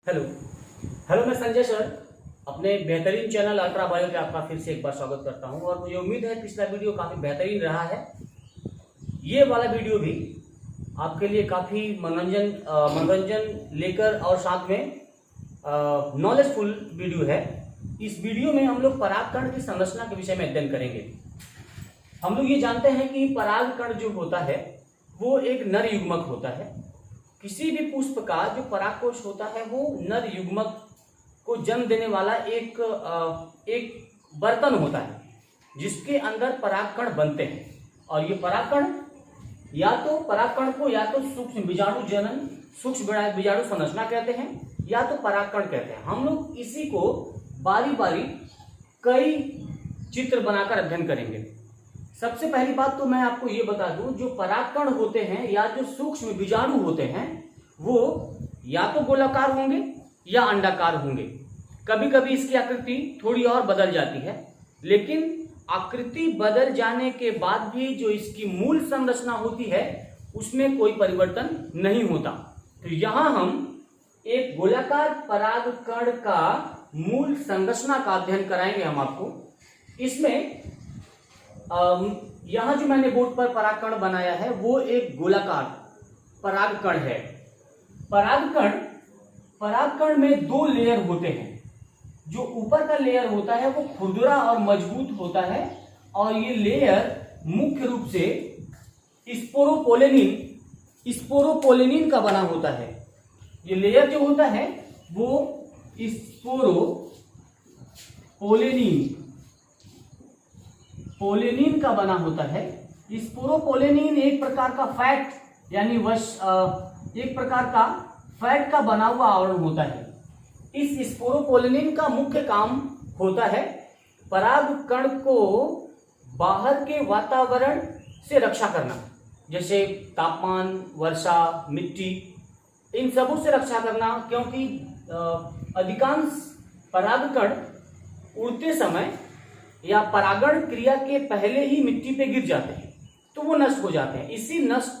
Hello hello, मैं Sanjay sir अपने बेहतरीन चैनल अल्ट्रा बायो पे आपका फिर से एक बार स्वागत करता हूं। और मुझे उम्मीद है पिछला वीडियो काफ़ी बेहतरीन रहा है। ये वाला वीडियो भी आपके लिए काफ़ी मनोरंजन लेकर और साथ में नॉलेजफुल वीडियो है। इस वीडियो में हम लोग परागकण की संरचना के विषय में अध्ययन करेंगे। हम लोग ये जानते हैं कि परागकण जो होता है वो एक नर युग्मक होता है। किसी भी पुष्प का जो परागकोश होता है वो नर युग्मक को जन्म देने वाला एक बर्तन होता है जिसके अंदर परागकण बनते हैं। और ये परागकण या तो सूक्ष्म बीजाणु जनन, सूक्ष्म बीजाणु संरचना कहते हैं या तो परागकण कहते हैं। हम लोग इसी को बारी बारी कई चित्र बनाकर अध्ययन करेंगे। सबसे पहली बात तो मैं आपको ये बता दूं, जो परागकण होते हैं या जो सूक्ष्म बीजाणु होते हैं वो या तो गोलाकार होंगे या अंडाकार होंगे। कभी कभी इसकी आकृति थोड़ी और बदल जाती है, लेकिन आकृति बदल जाने के बाद भी जो इसकी मूल संरचना होती है उसमें कोई परिवर्तन नहीं होता। तो यहां हम एक गोलाकार परागकण का मूल संरचना का अध्ययन कराएंगे हम आपको। इसमें यहां जो मैंने बोर्ड पर परागकण बनाया है वो एक गोलाकार परागकण है। परागकण में दो लेयर होते हैं। जो ऊपर का लेयर होता है वो खुरदुरा और मजबूत होता है और ये लेयर मुख्य रूप से स्पोरोपोलेनिन का बना होता है। ये लेयर जो होता है वो स्पोरोपोलेनिन का बना होता है। स्पोरोपोलेनिन एक प्रकार का फैट यानी एक प्रकार का फैट का बना हुआ आवरण होता है। इस स्पोरोपोलेनिन का मुख्य काम होता है परागकण को बाहर के वातावरण से रक्षा करना, जैसे तापमान, वर्षा, मिट्टी, इन सबों से रक्षा करना। क्योंकि अधिकांश परागकण उड़ते समय या परागण क्रिया के पहले ही मिट्टी पे गिर जाते हैं तो वो नष्ट हो जाते हैं।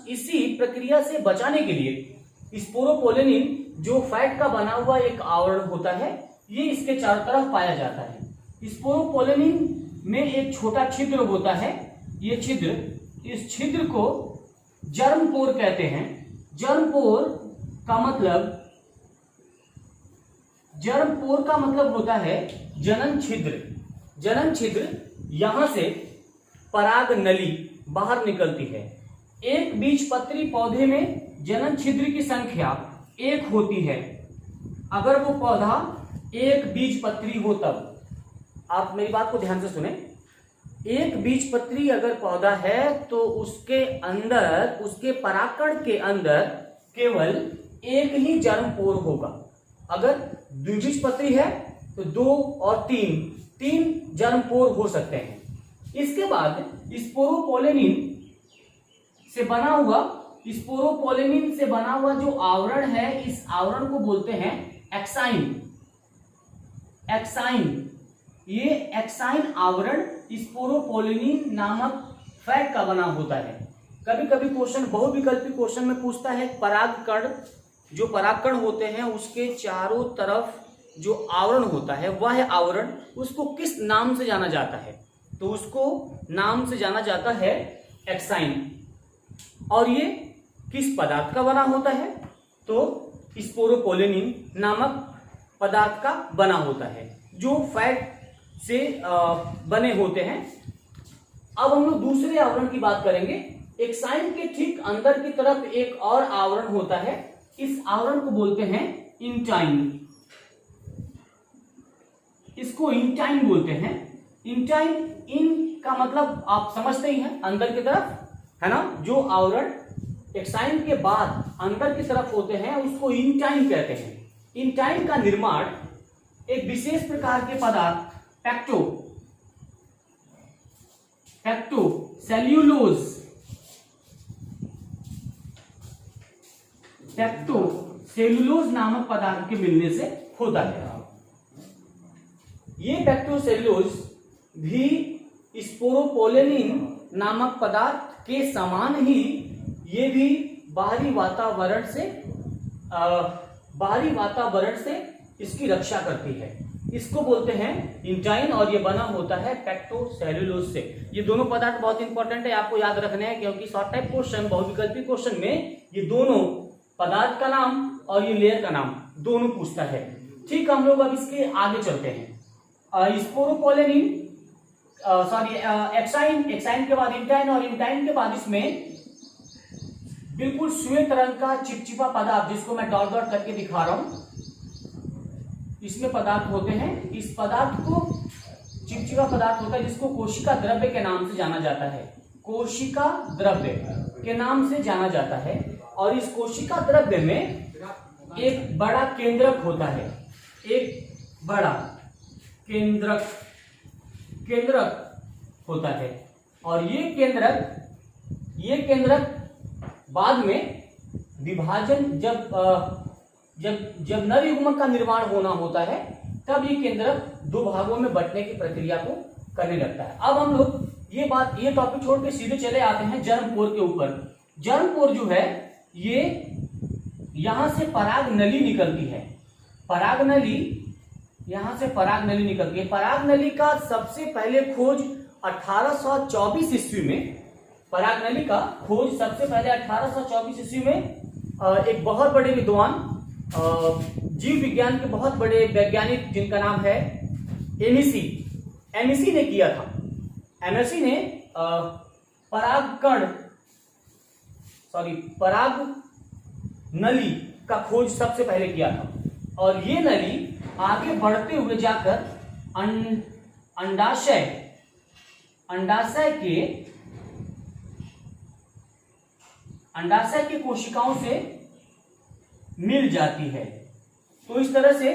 इसी प्रक्रिया से बचाने के लिए स्पोरोपोलेनिन जो फैट का बना हुआ एक आवरण होता है ये इसके चारों तरफ पाया जाता है। स्पोरोपोलेनिन में एक छोटा छिद्र होता है। ये छिद्र, इस छिद्र को जर्मपोर कहते हैं। जर्मपोर का मतलब होता है जनन छिद्र। जनन छिद्र यहां से पराग नली बाहर निकलती है। एक बीजपत्री पौधे में जनन छिद्र की संख्या 1 होती है। अगर वो पौधा एक बीजपत्री हो तब, आप मेरी बात को ध्यान से सुने। एक बीजपत्री अगर पौधा है तो उसके परागकण के अंदर केवल एक ही जर्मपोर होगा। अगर द्विबीजपत्री है तो 2 और 3 जर्मपोर हो सकते हैं। इसके बाद स्पोरोपोलेनिन से बना हुआ जो आवरण है, इस आवरण को बोलते हैं एक्साइन। ये एक्साइन आवरण स्पोरोपोलेनिन नामक फैट का बना होता है। कभी कभी क्वेश्चन, बहुविकल्पी क्वेश्चन में पूछता है जो परागकण होते हैं उसके चारों तरफ जो आवरण होता है वह आवरण उसको किस नाम से जाना जाता है, तो उसको नाम से जाना जाता है एक्साइन। और ये किस पदार्थ का बना होता है, तो स्पोरोपोलेनिन नामक पदार्थ का बना होता है जो फैट से बने होते हैं। अब हम लोग दूसरे आवरण की बात करेंगे। एक्साइन के ठीक अंदर की तरफ एक और आवरण होता है। इस आवरण को बोलते हैं इंटाइन। इसको इंटाइन बोलते हैं। इंटाइन, इन का मतलब आप समझते ही हैं, अंदर की तरफ, है ना। जो आवरण एक्साइन के बाद अंदर की तरफ होते हैं उसको इंटाइन कहते हैं। इंटाइन का निर्माण एक विशेष प्रकार के पदार्थ पेक्टोसेल्यूलोज नामक पदार्थ के मिलने से होता है। ये पेक्टोसेल्यूलोज भी स्पोरोपोलेनिन नामक पदार्थ के समान ही ये भी बाहरी वातावरण से बाहरी वातावरण से इसकी रक्षा करती है। इसको बोलते हैं इंटाइन और ये बना होता है पेक्टोसेल्यूलोज से। ये दोनों पदार्थ बहुत इंपॉर्टेंट है, आपको याद रखने हैं, क्योंकि शॉर्ट टाइप क्वेश्चन, बहुविकल्पी क्वेश्चन में ये दोनों पदार्थ का नाम और ये लेयर का नाम दोनों पूछता है। ठीक, हम लोग अब इसके आगे चलते हैं। स्पोरोपोलेनिन एक्साइन के बाद इंटाइन और इंटाइन के बाद इसमें बिल्कुल श्वेत रंग का चिपचिपा पदार्थ, जिसको मैं डॉट डॉट करके दिखा रहा हूं, इसमें पदार्थ होते हैं। इस पदार्थ को चिपचिपा पदार्थ होता है जिसको कोशिका द्रव्य के नाम से जाना जाता है। कोशिका द्रव्य के नाम से जाना जाता है। और इस कोशिका द्रव्य में एक बड़ा केंद्रक होता है, एक बड़ा केंद्रक होता है। और ये केंद्रक बाद में विभाजन, जब नर युग्मक का निर्माण होना होता है, तब ये केंद्रक दो भागों में बंटने की प्रक्रिया को करने लगता है। अब हम लोग ये टॉपिक छोड़ के सीधे चले आते हैं जर्मपोर के ऊपर। जर्मपोर जो है, ये यहां से पराग नली निकलती है। पराग नली, यहां से पराग नली निकलती है। पराग नली का सबसे पहले खोज 1824 ईस्वी में, पराग नली का खोज सबसे पहले 1824 ईस्वी में एक बहुत बड़े विद्वान, जीव विज्ञान के बहुत बड़े वैज्ञानिक, जिनका नाम है एमिसी ने किया था। एमिसी ने पराग नली का खोज सबसे पहले किया था। और ये नली आगे बढ़ते हुए जाकर अंडाशय के कोशिकाओं से मिल जाती है। तो इस तरह से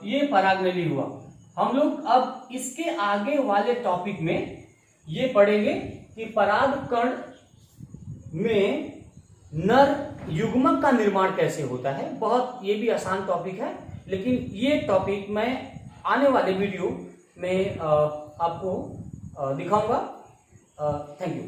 ये पराग नली हुआ। हम लोग अब इसके आगे वाले टॉपिक में ये पढ़ेंगे कि पराग कण में नर युग्मक का निर्माण कैसे होता है। बहुत ये भी आसान टॉपिक है, लेकिन ये टॉपिक मैं आने वाले वीडियो में आपको दिखाऊंगा। Thank you.